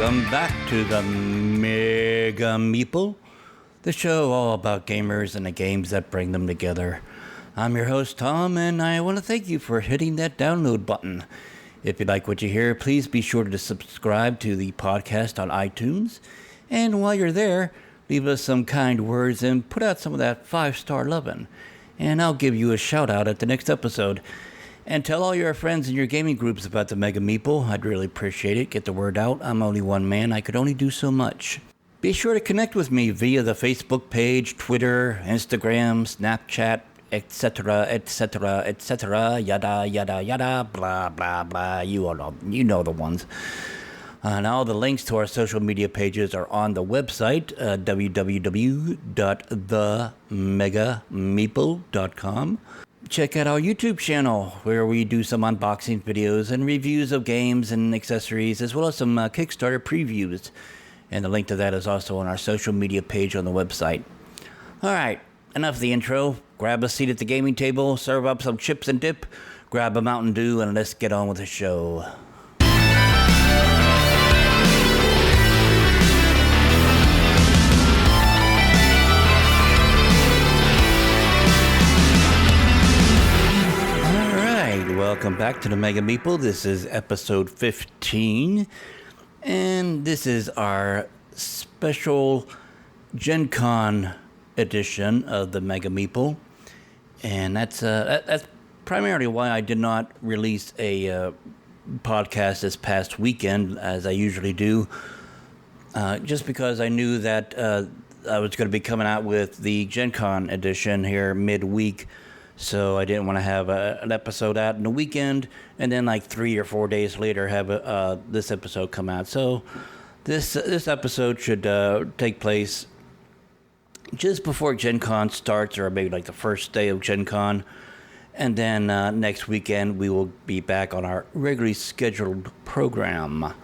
Welcome back to the Mega Meeple, the show all about gamers and the games that bring them together. I'm your host, Tom, and I want to thank you for hitting that download button. If you like what you hear, please be sure to subscribe to the podcast on iTunes. And while you're there, leave us some kind words and put out some of that 5-star lovin'. And I'll give you a shout out at the next episode. And tell all your friends in your gaming groups about the Mega Meeple. I'd really appreciate it. Get the word out. I'm only one man. I could only do so much. Be sure to connect with me via the Facebook page, Twitter, Instagram, Snapchat, etc., etc., etc., yada, yada, yada, blah, blah, blah. You know the ones. And all the links to our social media pages are on the website, www.themegameeple.com. Check out our YouTube channel, where we do some unboxing videos and reviews of games and accessories, as well as some Kickstarter previews. And the link to that is also on our social media page on the website. All right, enough of the intro. Grab a seat at the gaming table, serve up some chips and dip, grab a Mountain Dew, and let's get on with the show. Welcome back to the Mega Meeple. This is episode 15, and this is our special GenCon edition of the Mega Meeple, and that's primarily why I did not release a podcast this past weekend, as I usually do, just because I knew that I was going to be coming out with the GenCon edition here midweek. So I didn't want to have an episode out in the weekend and then like 3 or 4 days later have this episode come out. So this episode should take place just before GenCon starts, or maybe like the first day of GenCon. And then next weekend we will be back on our regularly scheduled program.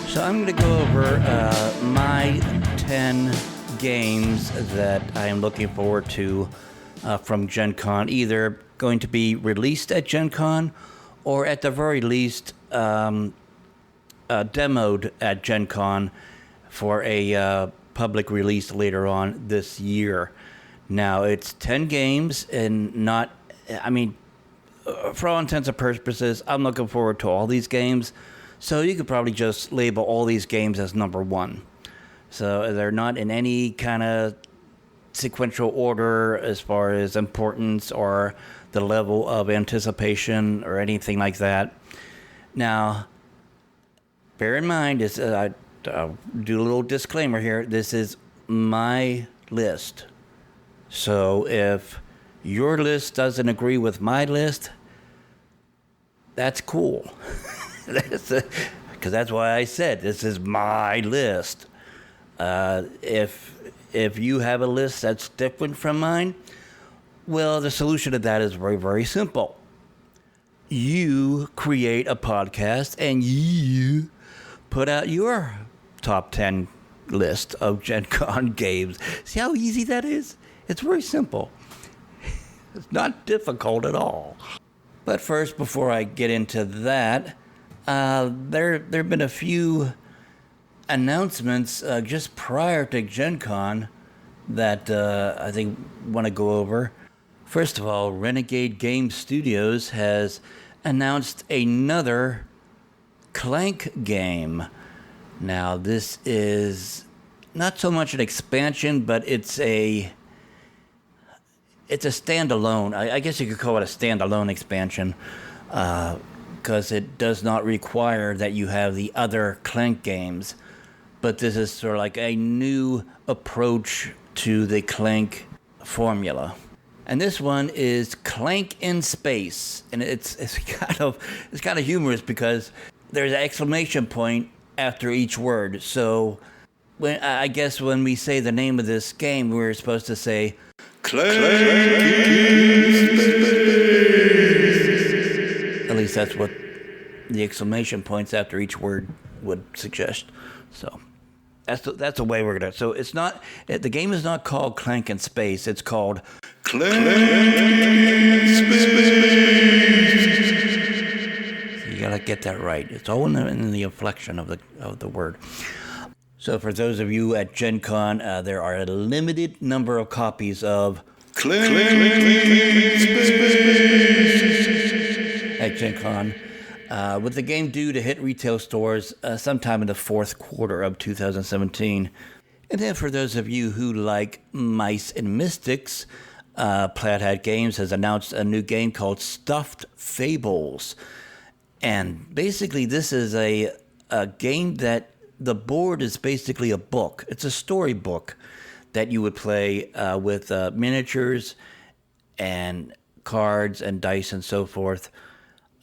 So I'm going to go over my 10 games that I am looking forward to from GenCon, either going to be released at GenCon or at the very least demoed at GenCon for a public release later on this year. Now, it's 10 games and not, for all intents and purposes, I'm looking forward to all these games. So you could probably just label all these games as number one. So they're not in any kind of sequential order as far as importance or the level of anticipation or anything like that. Now, bear in mind, I'll do a little disclaimer here. This is my list. So if your list doesn't agree with my list, that's cool. Because that's why I said this is my list. If you have a list that's different from mine, well, the solution to that is very, very simple. You create a podcast and you put out your top 10 list of GenCon games. See how easy that is? It's very simple. It's not difficult at all. But first, before I get into that, there have been a few announcements just prior to GenCon that I think want to go over. First of all, Renegade Game Studios has announced another Clank game. Now, this is not so much an expansion, but it's a standalone. I guess you could call it a standalone expansion. Because it does not require that you have the other Clank games. But this is sort of like a new approach to the Clank formula. And this one is Clank in Space. And it's kind of humorous because there's an exclamation point after each word. So I guess when we say the name of this game, we're supposed to say Clank in Space. At least that's what the exclamation points after each word would suggest. So that's the way we're gonna. So it's not, the game is not called Clank in Space. It's called Clank in Space. So you gotta get that right. It's all in the inflection of the word. So for those of you at GenCon, there are a limited number of copies of Clank at GenCon, with the game due to hit retail stores sometime in the fourth quarter of 2017. And then for those of you who like Mice and Mystics, Plaid Hat Games has announced a new game called Stuffed Fables. And basically this is a game that the board is basically a book. It's a storybook that you would play with miniatures and cards and dice and so forth.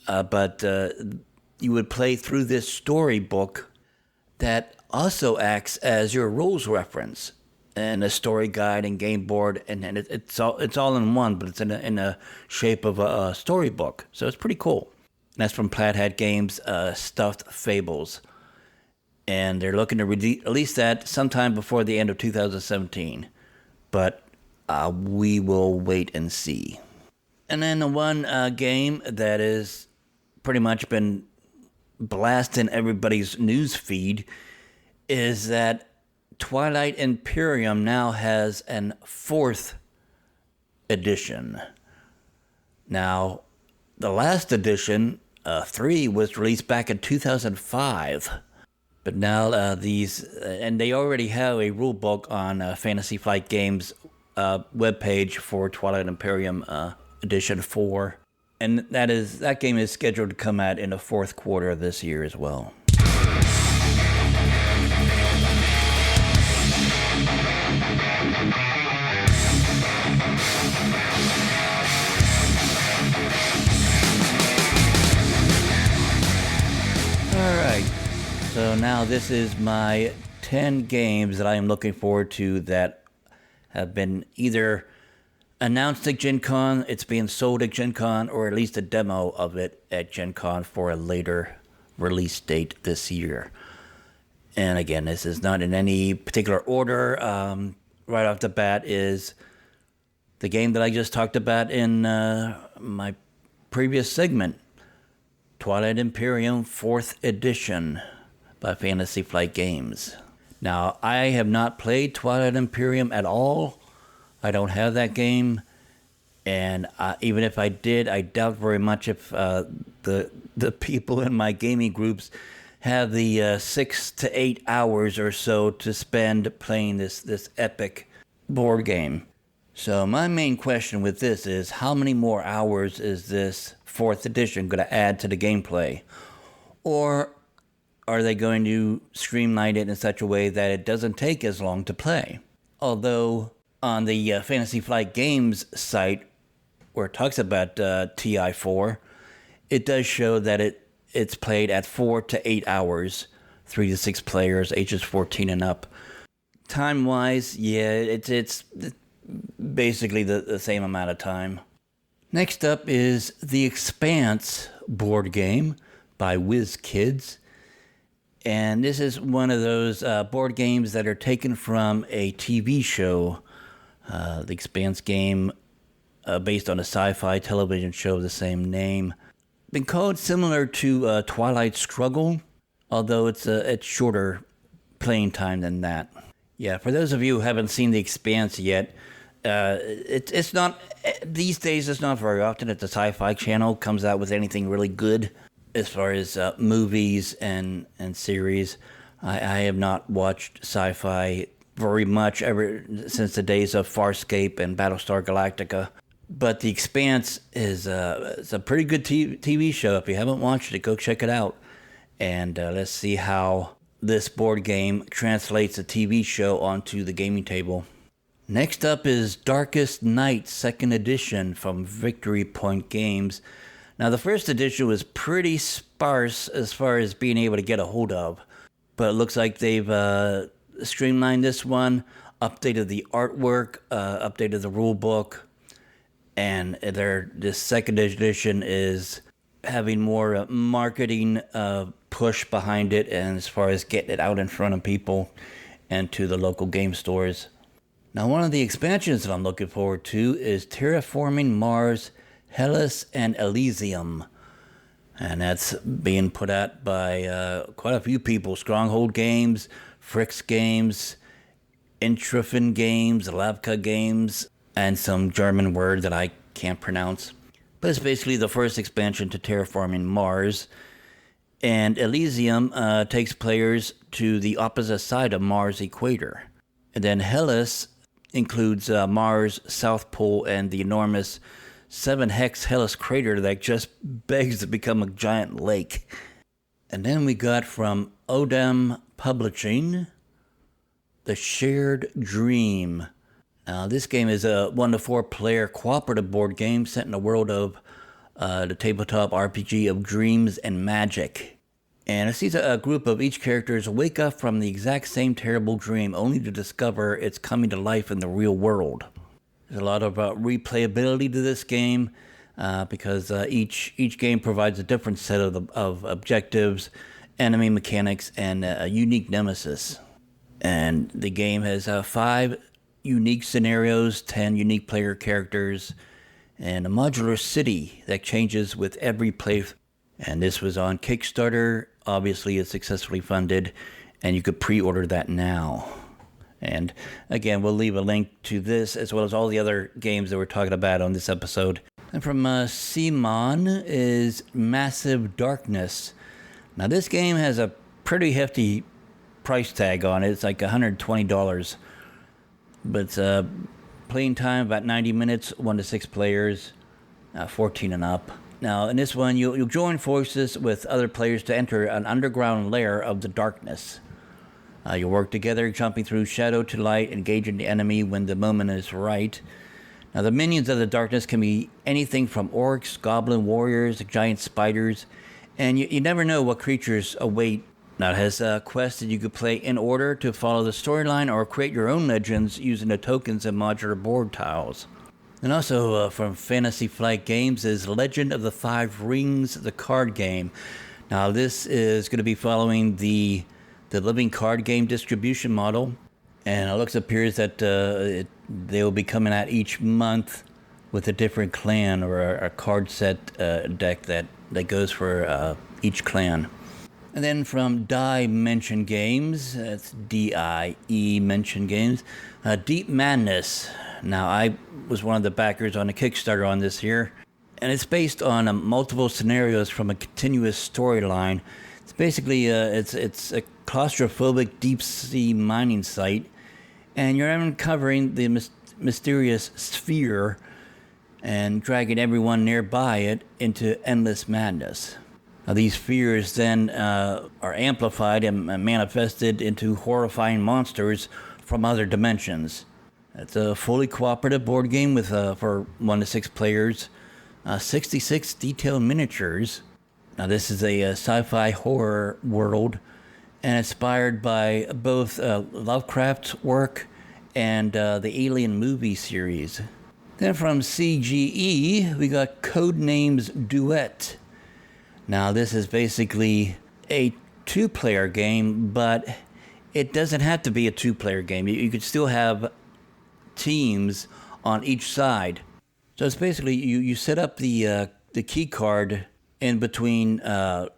But you would play through this storybook that also acts as your rules reference and a story guide and game board, and it's all in one, but it's in a shape of a storybook. So it's pretty cool. And that's from Plaid Hat Games, Stuffed Fables. And they're looking to release that sometime before the end of 2017. But we will wait and see. And then the one game that has pretty much been blasting everybody's news feed is that Twilight Imperium now has an 4th edition. Now, the last edition, 3, was released back in 2005. But now these, and they already have a rule book on Fantasy Flight Games webpage for Twilight Imperium Edition 4. And that game is scheduled to come out in the fourth quarter of this year as well. So now this is my 10 games that I am looking forward to that have been either announced at Gen Con, it's being sold at Gen Con, or at least a demo of it at Gen Con for a later release date this year. And again, this is not in any particular order. Right off the bat is the game that I just talked about in my previous segment, Twilight Imperium 4th Edition by Fantasy Flight Games. Now, I have not played Twilight Imperium at all. I don't have that game, and even if I did, I doubt very much if the people in my gaming groups have the 6 to 8 hours or so to spend playing this epic board game. So my main question with this is, how many more hours is this 4th edition going to add to the gameplay? Or are they going to streamline it in such a way that it doesn't take as long to play? Although on the Fantasy Flight Games site, where it talks about TI4, it does show that it's played at 4 to 8 hours, 3 to 6 players, ages 14 and up. Time-wise, yeah, it's basically the same amount of time. Next up is The Expanse board game by WizKids. And this is one of those board games that are taken from a TV show, The Expanse game, based on a sci-fi television show of the same name. Been called similar to Twilight Struggle, although it's shorter playing time than that. Yeah, for those of you who haven't seen The Expanse yet, it's not, these days it's not very often that the Sci-Fi Channel comes out with anything really good as far as movies and series. I have not watched sci-fi very much ever since the days of Farscape and Battlestar Galactica. But The Expanse is it's a pretty good TV show. If you haven't watched it, go check it out. And let's see how this board game translates a TV show onto the gaming table. Next up is Darkest Night 2nd Edition from Victory Point Games. Now, the first edition was pretty sparse as far as being able to get a hold of, but it looks like they've streamlined this one, updated the artwork, updated the rule book, and this second edition having more marketing push behind it, and as far as getting it out in front of people and to the local game stores. Now, one of the expansions that I'm looking forward to is Terraforming Mars, Hellas, and Elysium. And that's being put out by quite a few people. Stronghold Games, Fricks Games, Intrafin Games, Lavka Games, and some German word that I can't pronounce. But it's basically the first expansion to Terraforming Mars. And Elysium takes players to the opposite side of Mars' equator. And then Hellas includes Mars' South Pole and the enormous 7-hex Hellas crater that just begs to become a giant lake. And then we got from Odem Publishing, The Shared Dream. Now, this game is a 1 to 4 player cooperative board game set in the world of the tabletop RPG of dreams and magic. And it sees a group of each characters wake up from the exact same terrible dream, only to discover it's coming to life in the real world. There's a lot of replayability to this game because each game provides a different set of objectives, enemy mechanics, and a unique nemesis. And the game has 5 unique scenarios, 10 unique player characters, and a modular city that changes with every play. And this was on Kickstarter. Obviously, it's successfully funded, and you could pre-order that now. And again, we'll leave a link to this as well as all the other games that we're talking about on this episode. And from Simon is Massive Darkness. Now, this game has a pretty hefty price tag on it. It's like $120. But playing time about 90 minutes, 1 to 6 players, 14 and up. Now, in this one, you'll join forces with other players to enter an underground lair of the darkness. You'll work together, jumping through shadow to light, engaging the enemy when the moment is right. Now, the minions of the darkness can be anything from orcs, goblin warriors, giant spiders, and you never know what creatures await. Now, it has quests that you could play in order to follow the storyline or create your own legends using the tokens and modular board tiles. And also from Fantasy Flight Games is Legend of the Five Rings, the card game. Now, this is going to be following the living card game distribution model, and it appears that they will be coming out each month with a different clan or a card set deck that goes for each clan. And then from Dimension Games, that's D-I-E Mention Games, Deep Madness. Now, I was one of the backers on the Kickstarter on this here, and it's based on multiple scenarios from a continuous storyline. It's basically it's a claustrophobic deep-sea mining site, and you're uncovering the mysterious sphere and dragging everyone nearby it into endless madness. Now, these fears then are amplified and manifested into horrifying monsters from other dimensions. It's a fully cooperative board game with for 1 to 6 players, 66 detailed miniatures. Now, this is a sci-fi horror world, and inspired by both Lovecraft's work and the Alien movie series. Then from CGE, we got Codenames Duet. Now, this is basically a 2-player game, but it doesn't have to be a 2-player game. You could still have teams on each side. So it's basically you set up the key card in between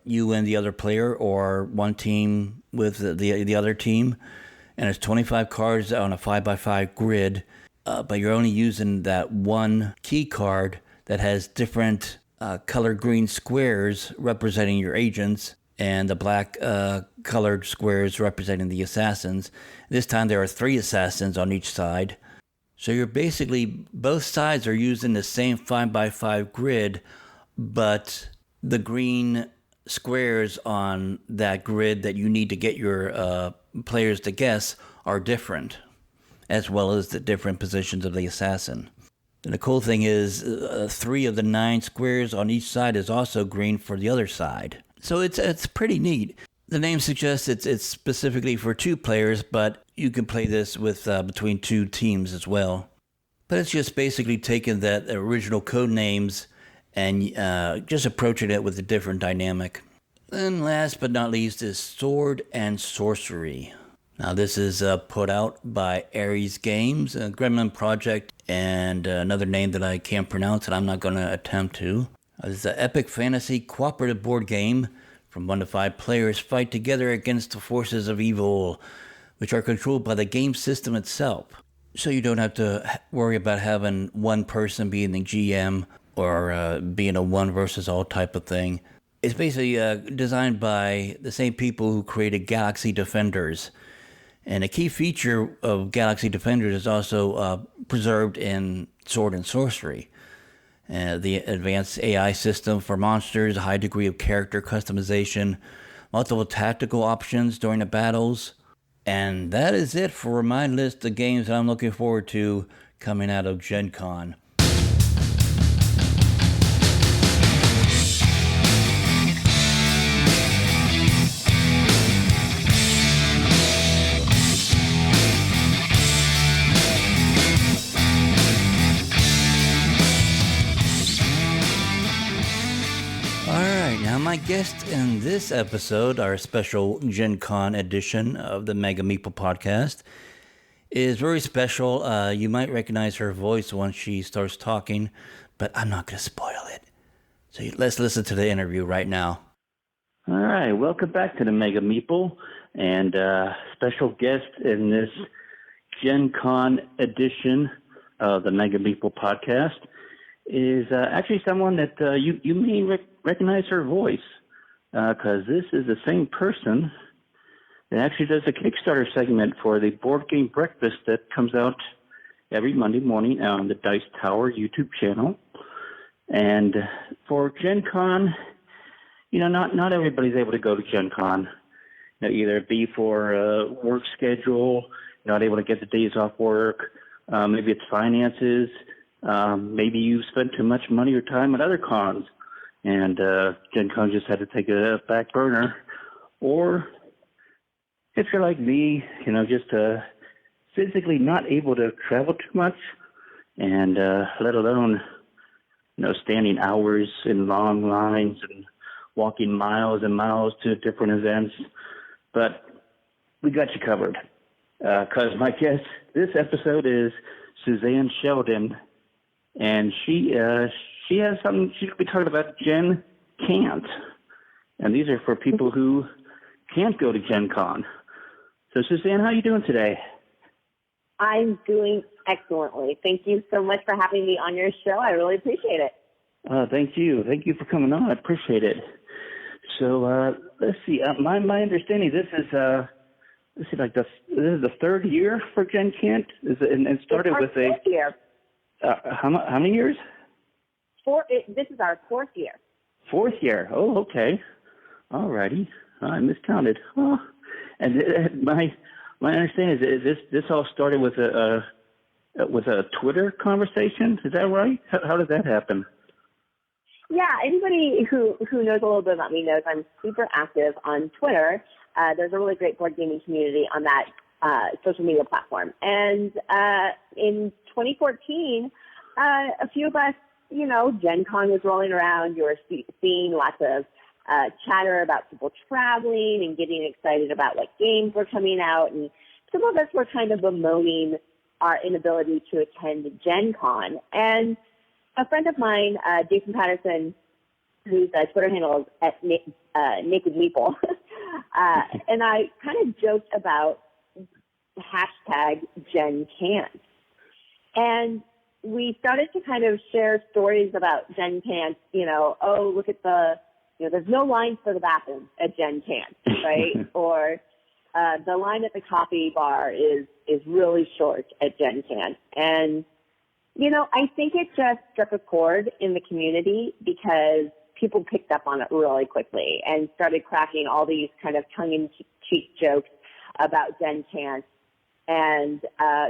you and the other player, or one team with the other team, and it's 25 cards on a 5x5 grid, but you're only using that one key card that has different colored green squares representing your agents, and the black colored squares representing the assassins. This time there are 3 assassins on each side. So you're basically, both sides are using the same 5x5 grid, but the green squares on that grid that you need to get your players to guess are different, as well as the different positions of the assassin. And the cool thing is 3 of the 9 squares on each side is also green for the other side. So it's pretty neat. The name suggests it's specifically for 2 players, but you can play this with between 2 teams as well. But it's just basically taken that original Codenames and just approaching it with a different dynamic. And last but not least is Sword and Sorcery. Now this is put out by Ares Games, a Gremlin project, and another name that I can't pronounce and I'm not going to attempt to. It's an epic fantasy cooperative board game. From 1 to 5 players fight together against the forces of evil, which are controlled by the game system itself. So you don't have to worry about having one person being the GM or being a one versus all type of thing. It's basically designed by the same people who created Galaxy Defenders. And a key feature of Galaxy Defenders is also preserved in Sword and Sorcery. The advanced AI system for monsters, a high degree of character customization, multiple tactical options during the battles. And that is it for my list of games that I'm looking forward to coming out of GenCon. My guest in this episode, our special GenCon edition of the Mega Meeple podcast, is very special. You might recognize her voice once she starts talking, but I'm not going to spoil it. So let's listen to the interview right now. All right, welcome back to the Mega Meeple, and special guest in this GenCon edition of the Mega Meeple podcast is actually someone that you may recognize her voice, because this is the same person that actually does the Kickstarter segment for the Boardgame Breakfast that comes out every Monday morning on the Dice Tower YouTube channel. And for GenCon, not everybody's able to go to GenCon. Either it be for work schedule, not able to get the days off work, maybe it's finances, maybe you spent too much money or time at other cons, and GenCon just had to take a back burner. Or if you're like me, just physically not able to travel too much, and let alone, standing hours in long lines and walking miles and miles to different events. But we got you covered, because my guest this episode is Suzanne Sheldon, and she has something she's going to be talking about, GenCant. And these are for people who can't go to GenCon. So, Suzanne, how are you doing today? I'm doing excellently. Thank you so much for having me on your show. I really appreciate it. Thank you. Thank you for coming on. I appreciate it. So, let's see. My understanding, this is this is the third year for GenCant? And started with a... fourth year. How many years? This is our fourth year. Fourth year. Oh, okay. All righty. I miscounted. Oh. And my understanding is this all started with a Twitter conversation. Is that right? How did that happen? Yeah, anybody who knows a little bit about me knows I'm super active on Twitter. There's a really great board gaming community on that social media platform. And in 2014, a few of us, GenCon was rolling around. You were seeing lots of chatter about people traveling and getting excited about what games were coming out. And some of us were kind of bemoaning our inability to attend GenCon. And a friend of mine, Jason Patterson, whose Twitter handle is at Naked Meeple, and I kind of joked about hashtag GenCant. And we started to kind of share stories about GenCant, look at there's no lines for the bathroom at GenCant, right? Or the line at the coffee bar is really short at GenCant. And, I think it just struck a chord in the community because people picked up on it really quickly and started cracking all these kind of tongue-in-cheek jokes about GenCant. And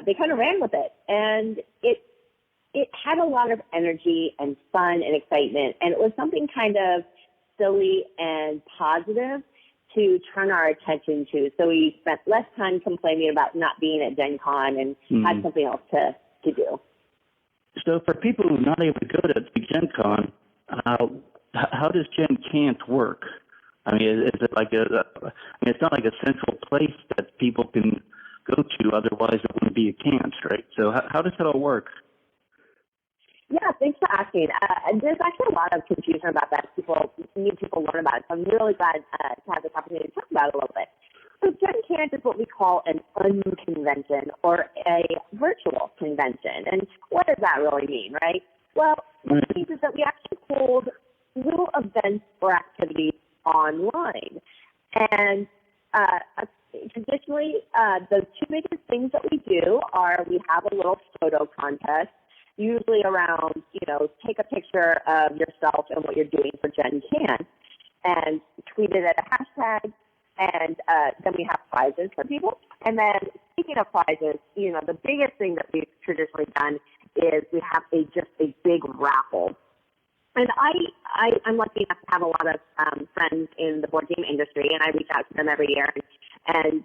they kind of ran with it. And it had a lot of energy and fun and excitement. And it was something kind of silly and positive to turn our attention to. So we spent less time complaining about not being at GenCon and had something else to do. So for people who are not able to go to GenCon, how does GenCant work? I mean, is it like it's not like a central place that people can go to, otherwise it wouldn't be a cant, right? So how does that all work? Yeah, thanks for asking. There's actually a lot of confusion about that. New people learn about it. So I'm really glad to have this opportunity to talk about it a little bit. So GenCant is what we call an unconvention or a virtual convention. And what does that really mean, right? Well, it means is that we actually hold little events or activities online. And traditionally, the two biggest things that we do are we have a little photo contest, usually around, take a picture of yourself and what you're doing for GenCan and tweet it at a hashtag. And then we have prizes for people. And then speaking of prizes, the biggest thing that we've traditionally done is we have just a big raffle. And I'm lucky enough to have a lot of friends in the board game industry, and I reach out to them every year. And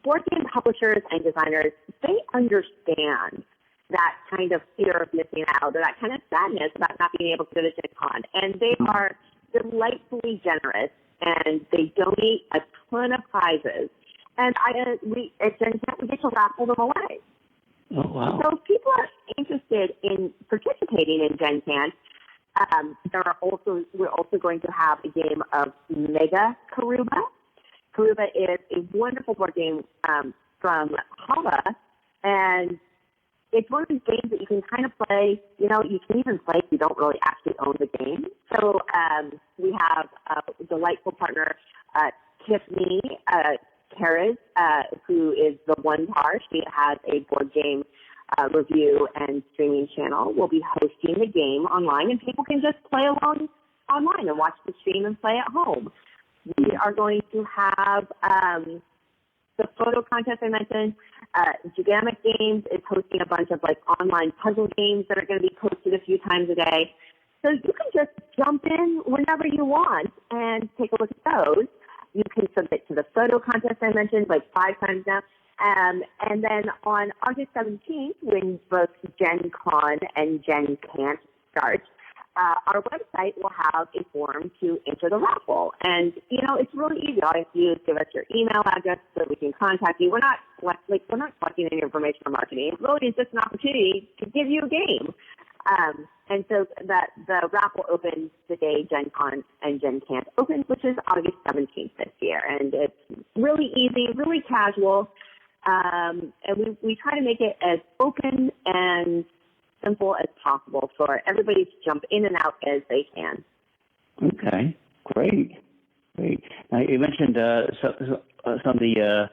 board game publishers and designers, they understand that kind of fear of missing out or that kind of sadness about not being able to go to GenCon. And they are delightfully generous, and they donate a ton of prizes. And we at GenCant, we get to raffle them away. Oh, wow. So if people are interested in participating in GenCant, we're also going to have a game of Mega Karuba. Karuba is a wonderful board game from Hava, and it's one of these games that you can kind of play. You can even play if you don't really actually own the game. So we have a delightful partner, Tiffany Perez, who is the One Tar. She has a board game review and streaming channel. We'll be hosting the game online, and people can just play along online and watch the stream and play at home. We are going to have the photo contest I mentioned. Gigantic Games is hosting a bunch of online puzzle games that are going to be posted a few times a day. So you can just jump in whenever you want and take a look at those. You can submit to the photo contest I mentioned 5 times now. And then on August 17th, when both GenCon and GenCant start, our website will have a form to enter the raffle. And, it's really easy. All you have to do is give us your email address so that we can contact you. We're not collecting any information or marketing. It really is just an opportunity to give you a game. And so the raffle opens the day GenCon and GenCant opens, which is August 17th this year. And it's really easy, really casual. And we try to make it as open and simple as possible for everybody to jump in and out as they can. Okay, great. Now, you mentioned some of the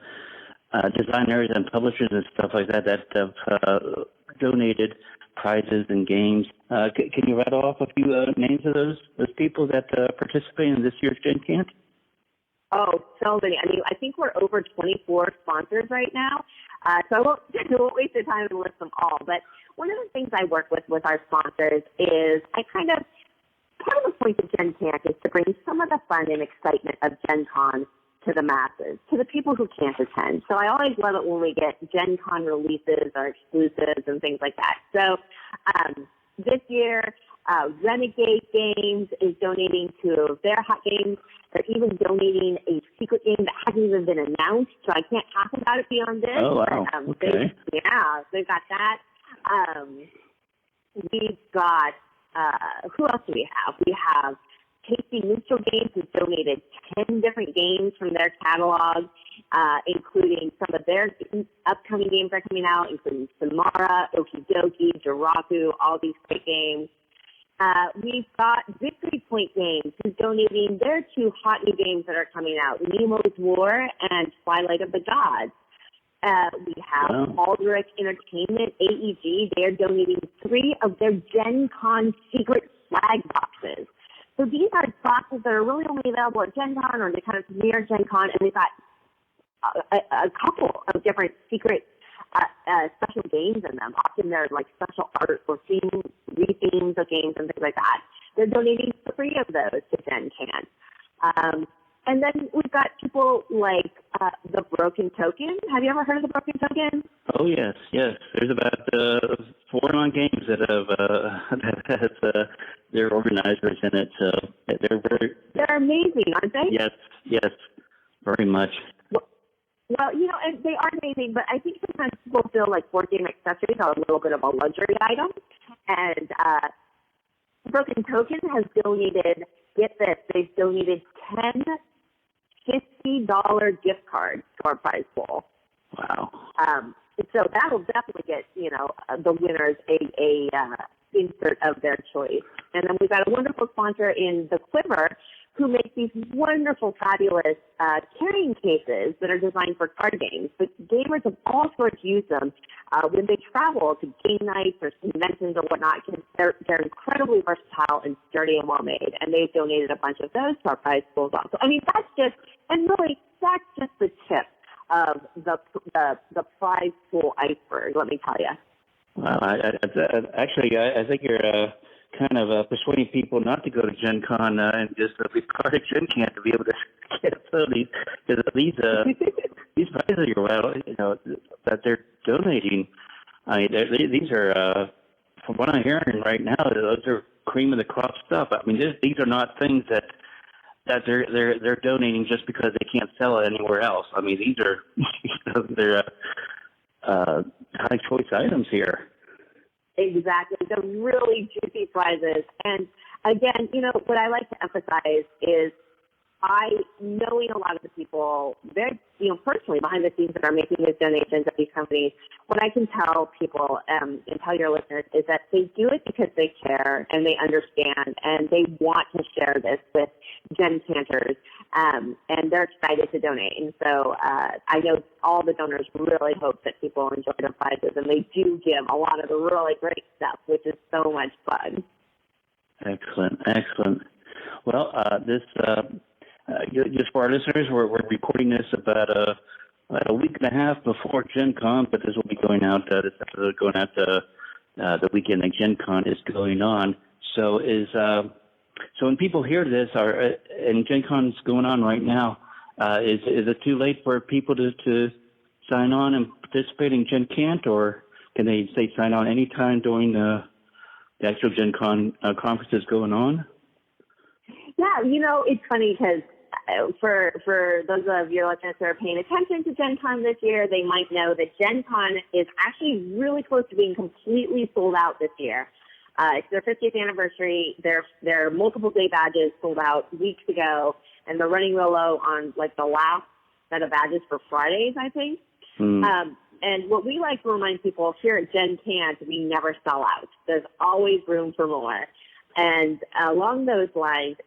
designers and publishers and stuff like that have donated prizes and games. Can you rattle off a few names of those people that participate in this year's GenCant? Oh, so many. I think we're over 24 sponsors right now. So I won't waste your time and list them all. But one of the things I work with our sponsors is part of the point of GenCant is to bring some of the fun and excitement of GenCon to the masses, to the people who can't attend. So I always love it when we get GenCon releases or exclusives and things like that. So this year, Renegade Games is donating to their hot games. They're even donating a secret game that hasn't even been announced, so I can't talk about it beyond this. Oh, wow. But, okay. They've got that. We've got, who else do we have? We have Tasty Neutral Games, who's donated 10 different games from their catalog, including some of their upcoming games that are coming out, including Samara, Okidoki, Jiraku, all these great games. We've got Victory Point Games, who's donating their 2 hot new games that are coming out, Nemo's War and Twilight of the Gods. We have Aldrich Entertainment, AEG. They're donating 3 of their GenCon secret flag boxes. So these are boxes that are really only available at GenCon or they kind of near GenCon, and they've got a couple of different secret special games in them. Often they're special art or re-themes of games and things like that. They're donating 3 of those to GenCan. And then we've got people like the Broken Token. Have you ever heard of the Broken Token? Oh, yes. There's about 4 games that have their organizers in it. So they're amazing, aren't they? Yes, very much. Well, and they are amazing, but I think sometimes people feel like board game accessories are a little bit of a luxury item. And Broken Token has donated, get this, they've donated 10 $50 gift cards to our prize pool. Wow. So that'll definitely get, the winners a insert of their choice. And then we've got a wonderful sponsor in The Quiver who makes these wonderful, fabulous carrying cases that are designed for card games. But gamers of all sorts use them when they travel to game nights or conventions or whatnot. They're incredibly versatile and sturdy and well-made, and they've donated a bunch of those to our prize pools also. I mean, that's just the tip of the prize pool iceberg, let me tell you. Wow, I think you're kind of persuading people not to go to GenCon and just be part of GenCant to be able to get some of these. Because these prizes that they're donating, I mean, these are from what I'm hearing right now, those are cream of the crop stuff. I mean, these are not things that they're donating just because they can't sell it anywhere else. I mean, these are they're high choice items here. Exactly. They're really juicy prizes. And again, what I like to emphasize is knowing a lot of the people, they're, personally behind the scenes that are making these donations at these companies, what I can tell people and tell your listeners is that they do it because they care and they understand and they want to share this with GenCanters, and they're excited to donate. And so I know all the donors really hope that people enjoy the prizes, and they do give a lot of the really great stuff, which is so much fun. Excellent. Well, this just for our listeners, we're recording this about a week and a half before GenCon, but this will be going out. This episode going out the weekend that GenCon is going on. So when people hear this, and GenCon is going on right now, is it too late for people to sign on and participate in GenCant, or can they sign on anytime during the actual GenCon conference is going on? Yeah, it's funny because for those of your listeners who are paying attention to GenCon this year, they might know that GenCon is actually really close to being completely sold out this year. It's their 50th anniversary. Their multiple day badges sold out weeks ago, and they're running real low on the last set of badges for Fridays, I think. And what we like to remind people here at GenCant, we never sell out. There's always room for more. And along those lines,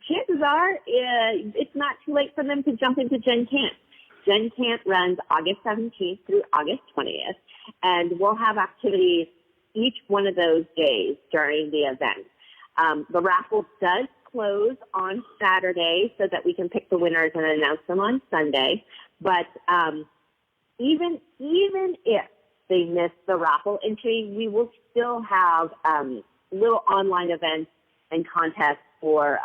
chances are it's not too late for them to jump into GenCant. GenCant runs August 17th through August 20th, and we'll have activities each one of those days during the event. The raffle does close on Saturday so that we can pick the winners and announce them on Sunday. But even if they miss the raffle entry, we will still have little online events and contests for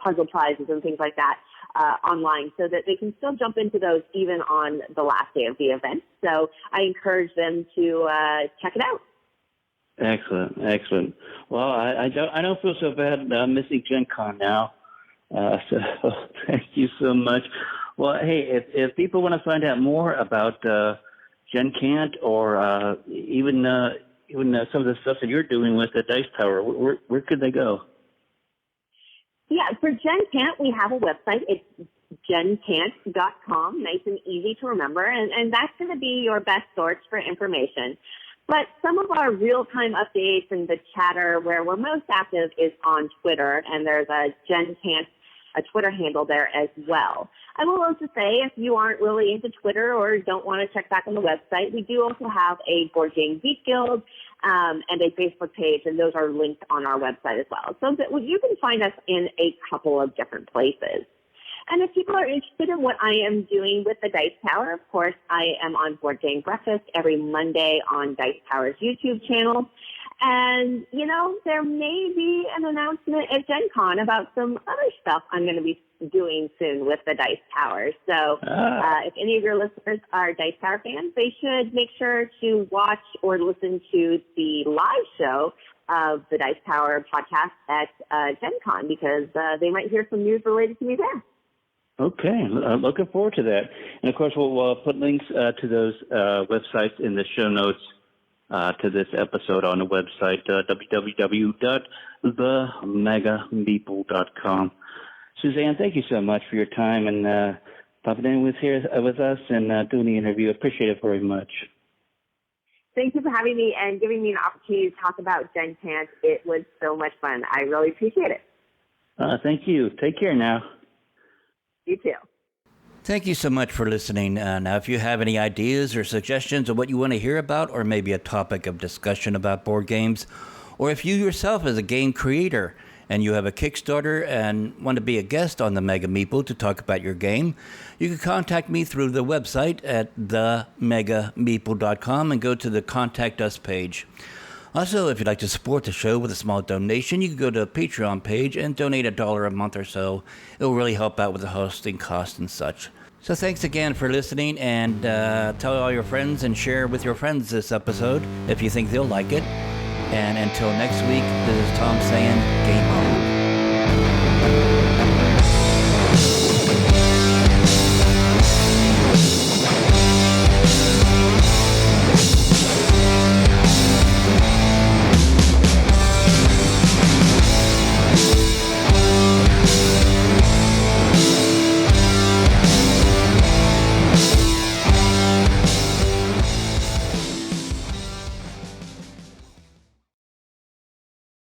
puzzle prizes and things like that online, so that they can still jump into those even on the last day of the event. So I encourage them to check it out. Excellent. Well, I don't feel so bad missing GenCon now. So thank you so much. Well, hey, if people want to find out more about GenCant or even some of the stuff that you're doing with the Dice Tower, where could they go? Yeah, for GenCant, we have a website. It's GenCant.com, nice and easy to remember, and that's going to be your best source for information. But some of our real-time updates and the chatter where we're most active is on Twitter, and there's a GenCant, a Twitter handle there as well. I will also say, if you aren't really into Twitter or don't want to check back on the website, we do also have a Board Game Geek Guild and a Facebook page, and those are linked on our website as well. So that you can find us in a couple of different places. And if people are interested in what I am doing with the Dice Tower, of course, I am on Boardgame Breakfast every Monday on Dice Tower's YouTube channel. And, there may be an announcement at GenCon about some other stuff I'm going to be doing soon with the Dice Tower. So if any of your listeners are Dice Tower fans, they should make sure to watch or listen to the live show of the Dice Tower podcast at GenCon, because they might hear some news related to me there. Okay, looking forward to that. And, of course, we'll put links to those websites in the show notes to this episode on the website, www.themegameeple.com. Suzanne, thank you so much for your time and popping in with us and doing the interview. Appreciate it very much. Thank you for having me and giving me an opportunity to talk about GenCant. It was so much fun. I really appreciate it. Thank you. Take care now. You too. Thank you so much for listening. Now, if you have any ideas or suggestions of what you want to hear about, or maybe a topic of discussion about board games, or if you yourself as a game creator and you have a Kickstarter and want to be a guest on the Mega Meeple to talk about your game, you can contact me through the website at themegameeple.com and go to the Contact Us page. Also, if you'd like to support the show with a small donation, you can go to the Patreon page and donate $1 a month or so. It will really help out with the hosting costs and such. So thanks again for listening, and tell all your friends and share with your friends this episode if you think they'll like it. And until next week, this is Tom saying, game on.